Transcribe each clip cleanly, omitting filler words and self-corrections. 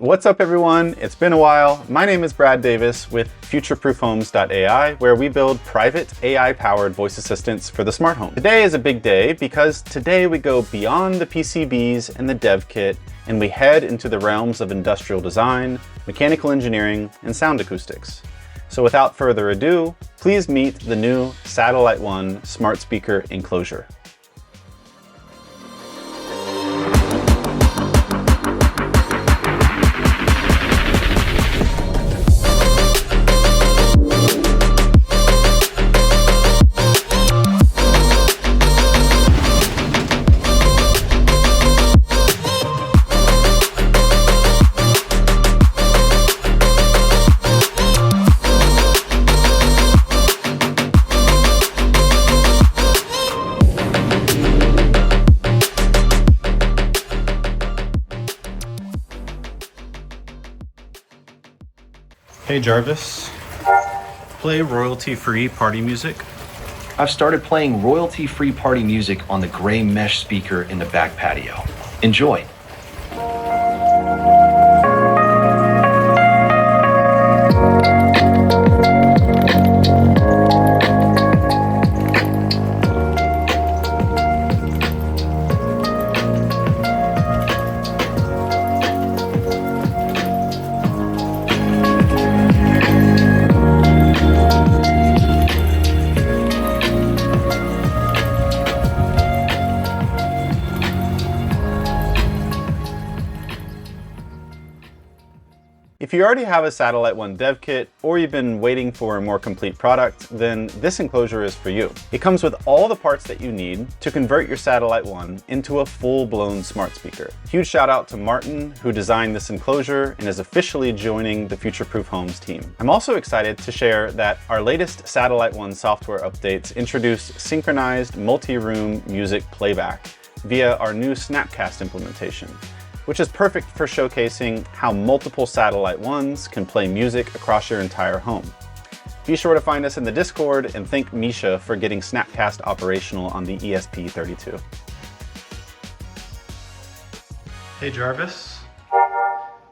What's up everyone? It's been a while. My name is Brad Davis with futureproofhomes.ai, where we build private AI-powered voice assistants for the smart home. Today is a big day because today we go beyond the PCBs and the dev kit and we head into the realms of industrial design, mechanical engineering, and sound acoustics. So without further ado, please meet the new Satellite1 smart speaker enclosure. Hey Jarvis, play royalty-free party music. I've started playing royalty-free party music on the gray mesh speaker in the back patio. Enjoy. If you already have a Satellite1 dev kit, or you've been waiting for a more complete product, then this enclosure is for you. It comes with all the parts that you need to convert your Satellite1 into a full-blown smart speaker. Huge shout out to Martin, who designed this enclosure and is officially joining the Future-Proof Homes team. I'm also excited to share that our latest Satellite1 software updates introduce synchronized multi-room music playback via our new Snapcast implementation, which is perfect for showcasing how multiple Satellite1s can play music across your entire home. Be sure to find us in the Discord and thank Misha for getting Snapcast operational on the ESP32. Hey Jarvis,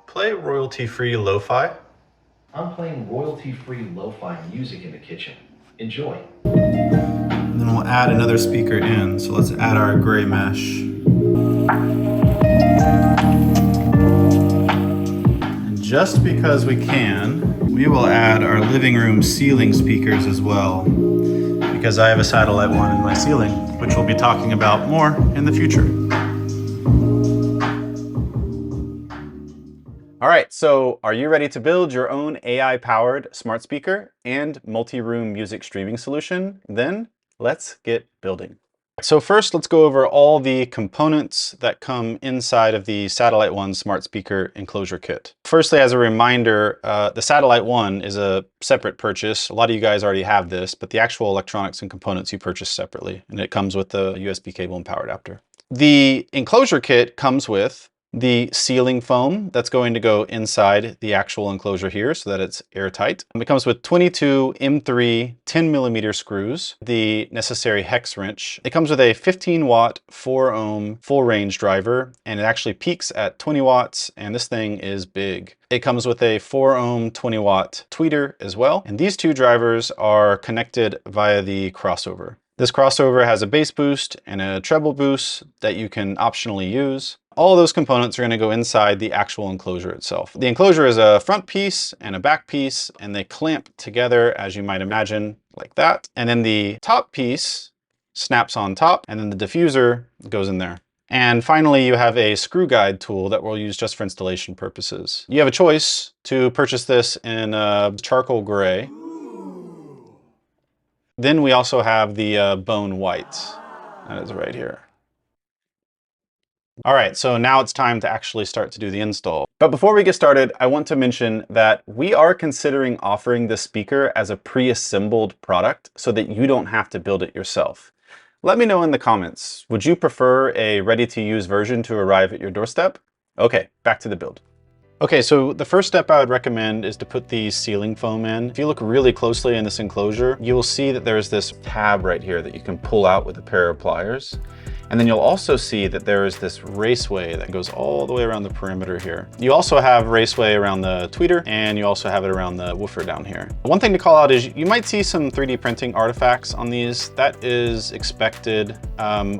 play royalty-free lo-fi. I'm playing royalty-free lo-fi music in the kitchen. Enjoy. And then we'll add another speaker in, so let's add our gray mesh. Just because we can, we will add our living room ceiling speakers as well, because I have a Satellite1 in my ceiling, which we'll be talking about more in the future. All right, so are you ready to build your own AI-powered smart speaker and multi-room music streaming solution? Then let's get building. So first, let's go over all the components that come inside of the Satellite1 smart speaker enclosure kit. Firstly, as a reminder, the Satellite1 is a separate purchase. A lot of you guys already have this, but the actual electronics and components you purchase separately, and it comes with the USB cable and power adapter. The enclosure kit comes with the ceiling foam that's going to go inside the actual enclosure here so that it's airtight. It comes with 22 M3 10mm screws, the necessary hex wrench. It comes with a 15 watt 4 ohm full range driver, and it actually peaks at 20 watts, and this thing is big. It comes with a 4 ohm 20 watt tweeter as well, and these two drivers are connected via the crossover. This crossover has a bass boost and a treble boost that you can optionally use. All of those components are going to go inside the actual enclosure itself. The enclosure is a front piece and a back piece, and they clamp together, as you might imagine, like that. And then the top piece snaps on top, and then the diffuser goes in there. And finally, you have a screw guide tool that we'll use just for installation purposes. You have a choice to purchase this in charcoal gray. Then we also have the bone white. That is right here. All right, so now it's time to actually start to do the install. But before we get started, I want to mention that we are considering offering this speaker as a pre-assembled product so that you don't have to build it yourself. Let me know in the comments, would you prefer a ready-to-use version to arrive at your doorstep? Okay, back to the build. Okay, so the first step I would recommend is to put the ceiling foam in. If you look really closely in this enclosure, you will see that there's this tab right here that you can pull out with a pair of pliers. And then you'll also see that there is this raceway that goes all the way around the perimeter here. You also have raceway around the tweeter, and you also have it around the woofer down here. One thing to call out is you might see some 3D printing artifacts on these. That is expected.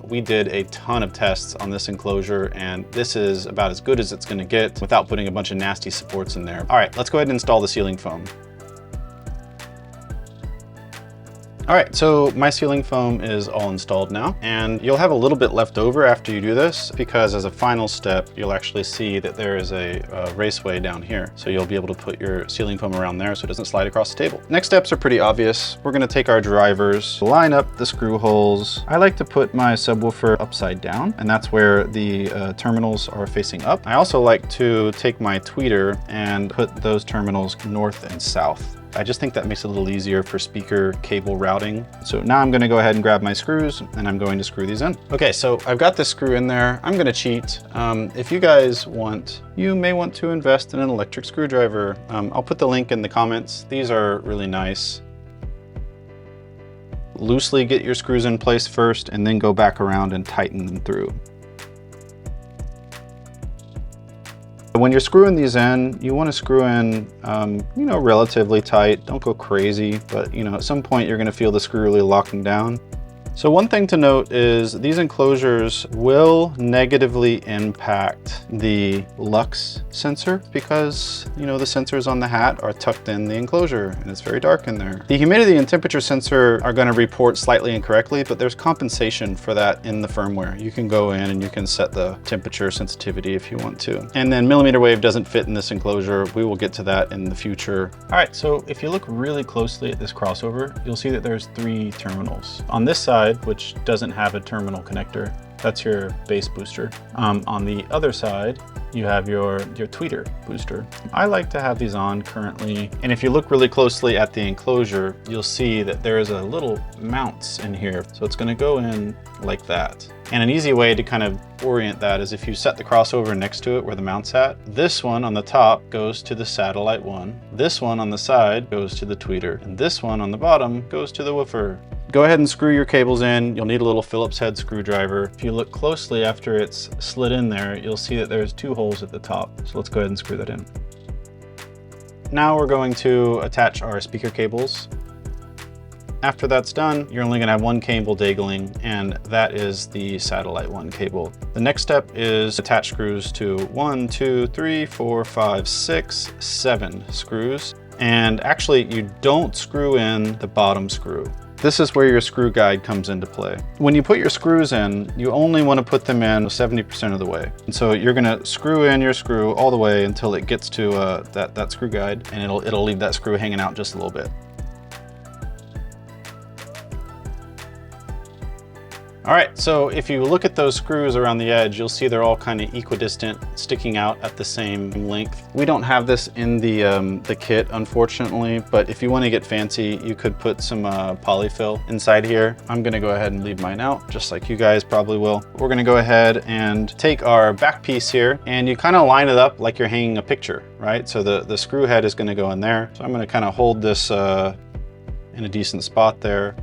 We did a ton of tests on this enclosure, and this is about as good as it's gonna get without putting a bunch of nasty supports in there. All right, let's go ahead and install the ceiling foam. All right, so my ceiling foam is all installed now, and you'll have a little bit left over after you do this, because as a final step, you'll actually see that there is a raceway down here. So you'll be able to put your ceiling foam around there so it doesn't slide across the table. Next steps are pretty obvious. We're gonna take our drivers, line up the screw holes. I like to put my subwoofer upside down, and that's where the terminals are facing up. I also like to take my tweeter and put those terminals north and south. I just think that makes it a little easier for speaker cable routing. So now I'm gonna go ahead and grab my screws, and I'm going to screw these in. Okay, so I've got this screw in there. I'm gonna cheat. If you guys want, you may want to invest in an electric screwdriver. I'll put the link in the comments. These are really nice. Loosely get your screws in place first, and then go back around and tighten them through. When you're screwing these in, you want to screw in, relatively tight. Don't go crazy, but at some point you're going to feel the screw really locking down. So one thing to note is these enclosures will negatively impact the lux sensor because, the sensors on the hat are tucked in the enclosure and it's very dark in there. The humidity and temperature sensor are going to report slightly incorrectly, but there's compensation for that in the firmware. You can go in and you can set the temperature sensitivity if you want to. And then millimeter wave doesn't fit in this enclosure. We will get to that in the future. All right, so if you look really closely at this crossover, you'll see that there's 3 terminals. On this side, which doesn't have a terminal connector, that's your bass booster. On the other side, you have your tweeter booster. I like to have these on currently. And if you look really closely at the enclosure, you'll see that there is a little mounts in here. So it's gonna go in like that. And an easy way to kind of orient that is if you set the crossover next to it where the mount's at. This one on the top goes to the Satellite1. This one on the side goes to the tweeter. And this one on the bottom goes to the woofer. Go ahead and screw your cables in. You'll need a little Phillips head screwdriver. If you look closely after it's slid in there, you'll see that there's 2 holes at the top. So let's go ahead and screw that in. Now we're going to attach our speaker cables. After that's done, you're only gonna have 1 cable dangling, and that is the Satellite1 cable. The next step is attach screws to 1, 2, 3, 4, 5, 6, 7 screws. And actually, you don't screw in the bottom screw. This is where your screw guide comes into play. When you put your screws in, you only want to put them in 70% of the way. And so you're gonna screw in your screw all the way until it gets to that screw guide, and it'll leave that screw hanging out just a little bit. All right, so if you look at those screws around the edge, you'll see they're all kind of equidistant, sticking out at the same length. We don't have this in the kit, unfortunately, but if you want to get fancy, you could put some polyfill inside here. I'm gonna go ahead and leave mine out, just like you guys probably will. We're gonna go ahead and take our back piece here, and you kind of line it up like you're hanging a picture, right? So the screw head is gonna go in there. So I'm gonna kind of hold this in a decent spot there.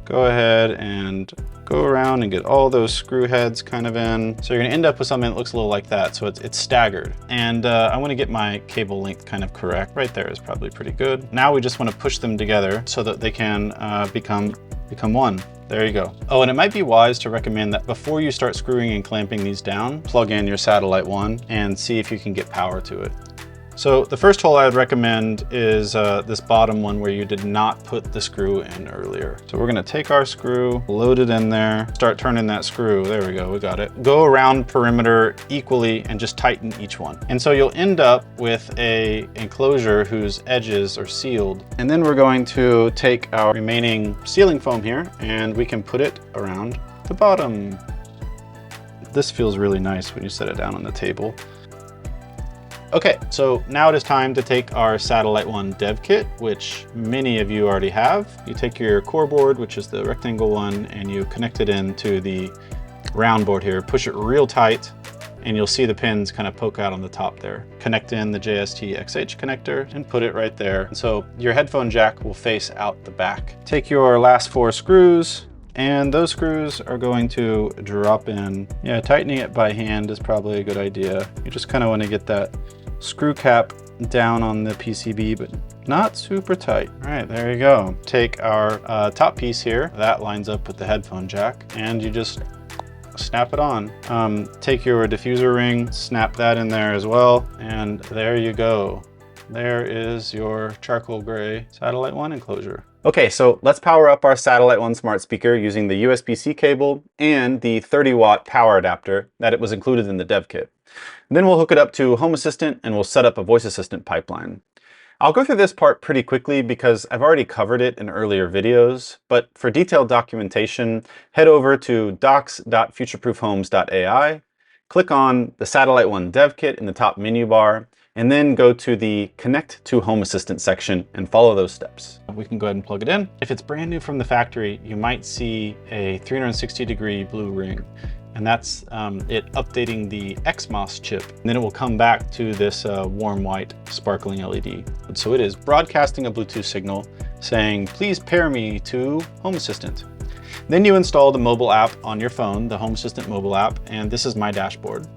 Go ahead and go around and get all those screw heads kind of in. So you're gonna end up with something that looks a little like that. So it's staggered. And I wanna get my cable length kind of correct. Right there is probably pretty good. Now we just wanna push them together so that they can become one. There you go. Oh, and it might be wise to recommend that before you start screwing and clamping these down, plug in your Satellite1 and see if you can get power to it. So the first hole I would recommend is this bottom one where you did not put the screw in earlier. So we're gonna take our screw, load it in there, start turning that screw. There we go, we got it. Go around perimeter equally and just tighten each one. And so you'll end up with a enclosure whose edges are sealed. And then we're going to take our remaining ceiling foam here and we can put it around the bottom. This feels really nice when you set it down on the table. Okay, so now it is time to take our Satellite1 dev kit, which many of you already have. You take your core board, which is the rectangle one, and you connect it into the round board here. Push it real tight, and you'll see the pins kind of poke out on the top there. Connect in the JST-XH connector and put it right there. And so your headphone jack will face out the back. Take your last 4 screws, And those screws are going to drop in. Yeah, tightening it by hand is probably a good idea. You just kind of want to get that screw cap down on the PCB, but not super tight. All right, there you go. Take our top piece here. That lines up with the headphone jack, and you just snap it on. Take your diffuser ring, snap that in there as well, and there you go. There is your charcoal gray Satellite1 enclosure. Okay, so let's power up our Satellite1 smart speaker using the USB-C cable and the 30-watt power adapter that it was included in the dev kit. And then we'll hook it up to Home Assistant and we'll set up a voice assistant pipeline. I'll go through this part pretty quickly because I've already covered it in earlier videos, but for detailed documentation, head over to docs.futureproofhomes.ai, click on the Satellite1 dev kit in the top menu bar, and then go to the Connect to Home Assistant section and follow those steps. We can go ahead and plug it in. If it's brand new from the factory, you might see a 360-degree blue ring. And that's it updating the XMOS chip. And then it will come back to this warm white sparkling LED. So it is broadcasting a Bluetooth signal saying, please pair me to Home Assistant. Then you install the mobile app on your phone, the Home Assistant mobile app, and this is my dashboard.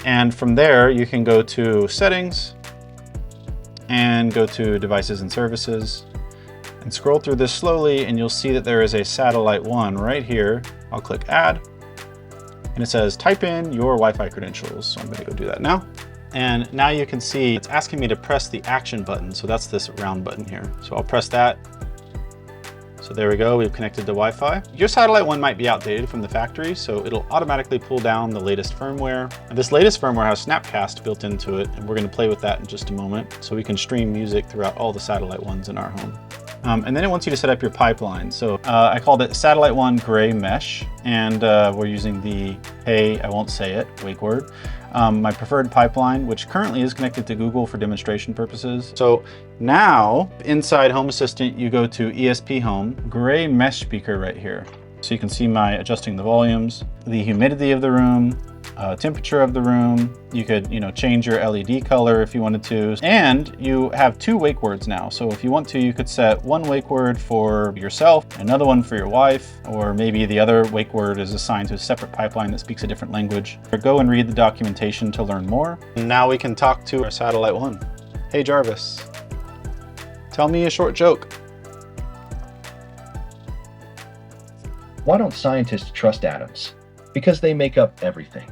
And from there, you can go to Settings and go to Devices and Services and scroll through this slowly, and you'll see that there is a Satellite1 right here. I'll click Add. And it says, type in your Wi-Fi credentials. So I'm gonna go do that now. And now you can see it's asking me to press the action button. So that's this round button here. So I'll press that. So there we go, we've connected to Wi-Fi. Your Satellite1 might be outdated from the factory, so it'll automatically pull down the latest firmware. And this latest firmware has Snapcast built into it, and we're gonna play with that in just a moment. So we can stream music throughout all the Satellite1s in our home. And then it wants you to set up your pipeline. So I called it Satellite1 Gray Mesh, and we're using the, hey, I won't say it, wake word, my preferred pipeline, which currently is connected to Google for demonstration purposes. So now inside Home Assistant, you go to ESP Home, Gray Mesh speaker right here. So you can see my adjusting the volumes, the humidity of the room, temperature of the room. You could, change your LED color if you wanted to. And you have 2 wake words now. So if you want to, you could set one wake word for yourself, another one for your wife, or maybe the other wake word is assigned to a separate pipeline that speaks a different language. Or go and read the documentation to learn more. Now we can talk to our Satellite1. Hey Jarvis, tell me a short joke. Why don't scientists trust atoms? Because they make up everything.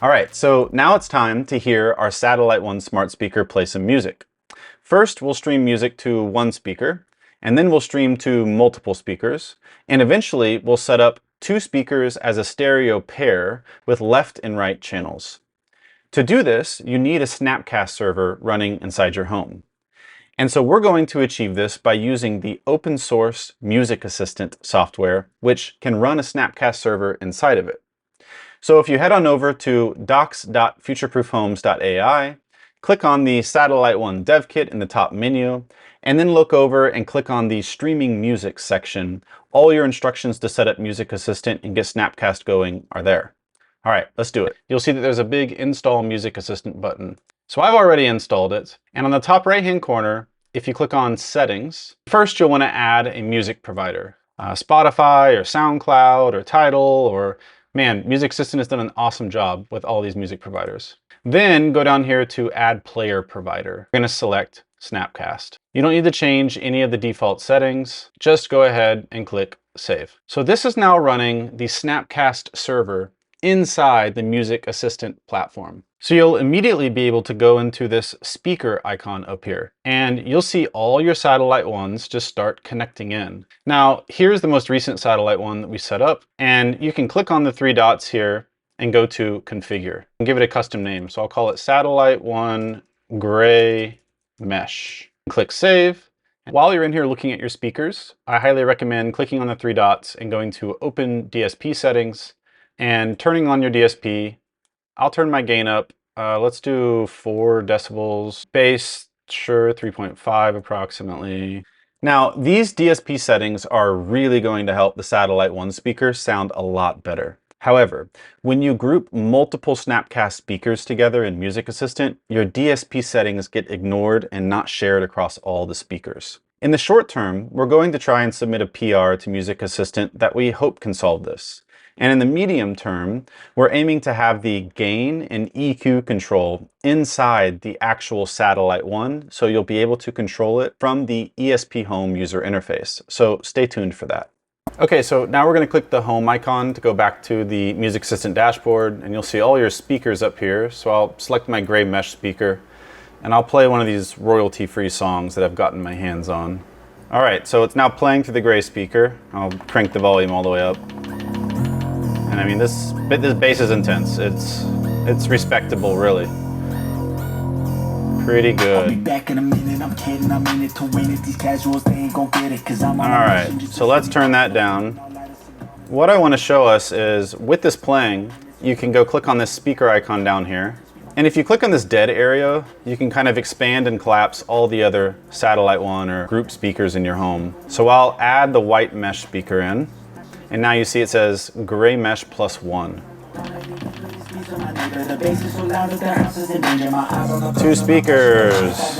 All right, so now it's time to hear our Satellite1 smart speaker play some music. First, we'll stream music to one speaker, and then we'll stream to multiple speakers, and eventually we'll set up 2 speakers as a stereo pair with left and right channels. To do this, you need a Snapcast server running inside your home. And so we're going to achieve this by using the open source Music Assistant software, which can run a Snapcast server inside of it. So if you head on over to docs.futureproofhomes.ai, click on the Satellite1 dev kit in the top menu, and then look over and click on the Streaming Music section. All your instructions to set up Music Assistant and get Snapcast going are there. All right, let's do it. You'll see that there's a big Install Music Assistant button. So I've already installed it, and on the top right-hand corner, if you click on Settings, first you'll want to add a music provider. Spotify or SoundCloud or Tidal or, man, Music Assistant has done an awesome job with all these music providers. Then go down here to Add Player Provider. We're going to select Snapcast. You don't need to change any of the default settings. Just go ahead and click Save. So this is now running the Snapcast server inside the Music Assistant platform. So you'll immediately be able to go into this speaker icon up here, and you'll see all your Satellite1s just start connecting in. Now, here's the most recent Satellite1 that we set up, and you can click on the 3 dots here and go to Configure and give it a custom name. So I'll call it Satellite1 Gray Mesh. Click Save. While you're in here looking at your speakers, I highly recommend clicking on the 3 dots and going to Open DSP Settings and turning on your DSP. I'll turn my gain up. Let's do 4 decibels. Bass, sure, 3.5 approximately. Now, these DSP settings are really going to help the Satellite1 speaker sound a lot better. However, when you group multiple Snapcast speakers together in Music Assistant, your DSP settings get ignored and not shared across all the speakers. In the short term, we're going to try and submit a PR to Music Assistant that we hope can solve this. And in the medium term, we're aiming to have the gain and EQ control inside the actual Satellite1, so you'll be able to control it from the ESP Home user interface. So stay tuned for that. Okay, so now we're going to click the home icon to go back to the Music Assistant dashboard, and you'll see all your speakers up here. So I'll select my gray mesh speaker, and I'll play one of these royalty-free songs that I've gotten my hands on. All right, so it's now playing through the gray speaker. I'll crank the volume all the way up. And I mean, this bass is intense. It's respectable, really. Pretty good. All right, so let's turn that down. What I want to show us is, with this playing, you can go click on this speaker icon down here. And if you click on this dead area, you can kind of expand and collapse all the other Satellite1 or group speakers in your home. So I'll add the white mesh speaker in. And now you see it says gray mesh +1. 2 speakers.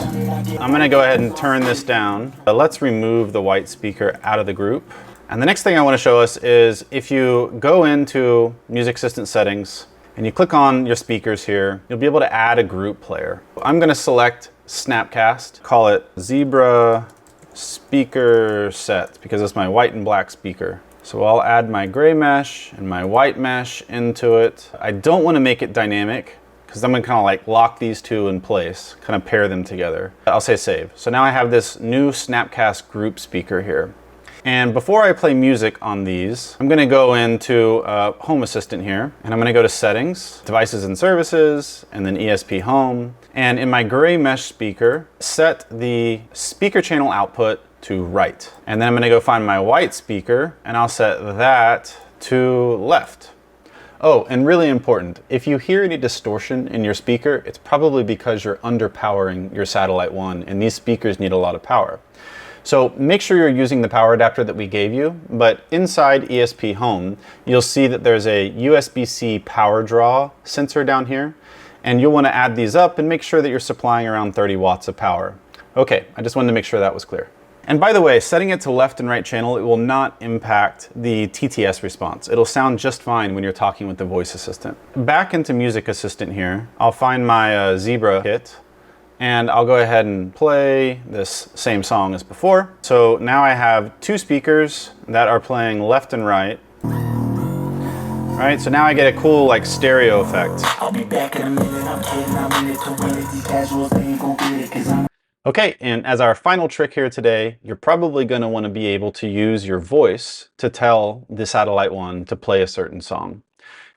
I'm going to go ahead and turn this down. Let's remove the white speaker out of the group. And the next thing I want to show us is, if you go into Music Assistant settings and you click on your speakers here, you'll be able to add a group player. I'm going to select Snapcast, call it Zebra Speaker Set, because it's my white and black speaker. So I'll add my gray mesh and my white mesh into it. I don't want to make it dynamic, because I'm going to kind of like lock these two in place, kind of pair them together. I'll say save. So now I have this new Snapcast group speaker here. And before I play music on these, I'm going to go into Home Assistant here, and I'm going to go to Settings, Devices and Services, and then ESP Home. And in my gray mesh speaker, set the speaker channel output to right. And then I'm going to go find my white speaker, and I'll set that to left. Oh, and really important, if you hear any distortion in your speaker, it's probably because you're underpowering your Satellite1, and these speakers need a lot of power. So make sure you're using the power adapter that we gave you, but inside ESP Home, you'll see that there's a USB-C power draw sensor down here, and you'll want to add these up and make sure that you're supplying around 30 watts of power. Okay, I just wanted to make sure that was clear. And by the way, setting it to left and right channel, it will not impact the TTS response. It'll sound just fine when you're talking with the voice assistant. Back into Music Assistant here, I'll find my Zebra kit, and I'll go ahead and play this same song as before. So now I have 2 speakers that are playing left and right. All right, so now I get a cool like stereo effect. I'll be back in a minute, I'm kidding, I'm in it to win it. These casuals, they ain't gon' get it, 'cause I'm... Okay, and as our final trick here today, you're probably going to want to be able to use your voice to tell the Satellite1 to play a certain song.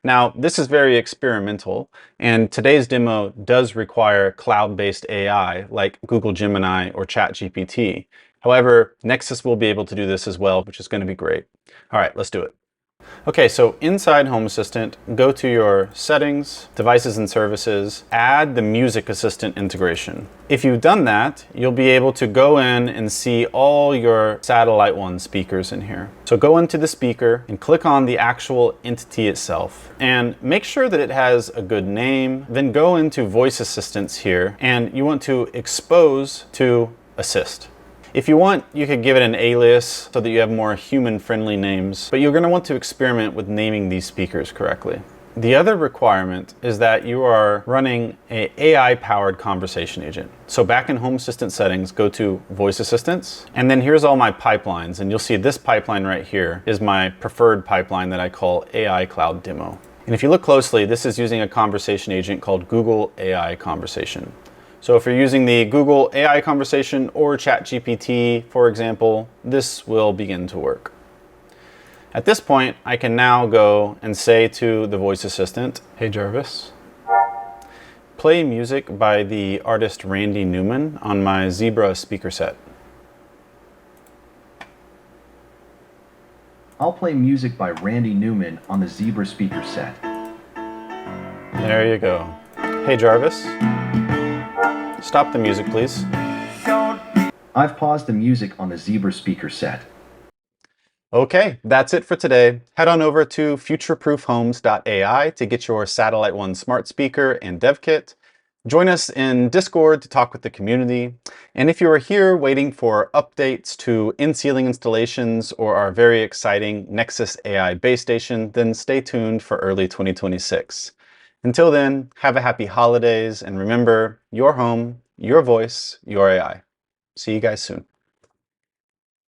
Now, this is very experimental, and today's demo does require cloud-based AI like Google Gemini or ChatGPT. However, Nexus will be able to do this as well, which is going to be great. All right, let's do it. Okay, so inside Home Assistant, go to your Settings, Devices and Services, add the Music Assistant integration. If you've done that, you'll be able to go in and see all your Satellite1 speakers in here. So go into the speaker and click on the actual entity itself, and make sure that it has a good name. Then go into Voice Assistants here, and you want to expose to Assist. If you want, you could give it an alias so that you have more human-friendly names, but you're going to want to experiment with naming these speakers correctly. The other requirement is that you are running an AI-powered conversation agent. So back in Home Assistant settings, go to Voice Assistants, and then here's all my pipelines, and you'll see this pipeline right here is my preferred pipeline that I call AI Cloud Demo. And if you look closely, this is using a conversation agent called Google AI Conversation. So if you're using the Google AI Conversation or ChatGPT, for example, this will begin to work. At this point, I can now go and say to the voice assistant, "Hey Jarvis, play music by the artist Randy Newman on my Zebra speaker set." I'll play music by Randy Newman on the Zebra speaker set. There you go. "Hey Jarvis, stop the music, please." I've paused the music on the Zebra speaker set. Okay, that's it for today. Head on over to futureproofhomes.ai to get your Satellite1 smart speaker and dev kit. Join us in Discord to talk with the community. And if you are here waiting for updates to in-ceiling installations or our very exciting Nexus AI base station, then stay tuned for early 2026. Until then, have a happy holidays and remember, your home, your voice, your AI. See you guys soon.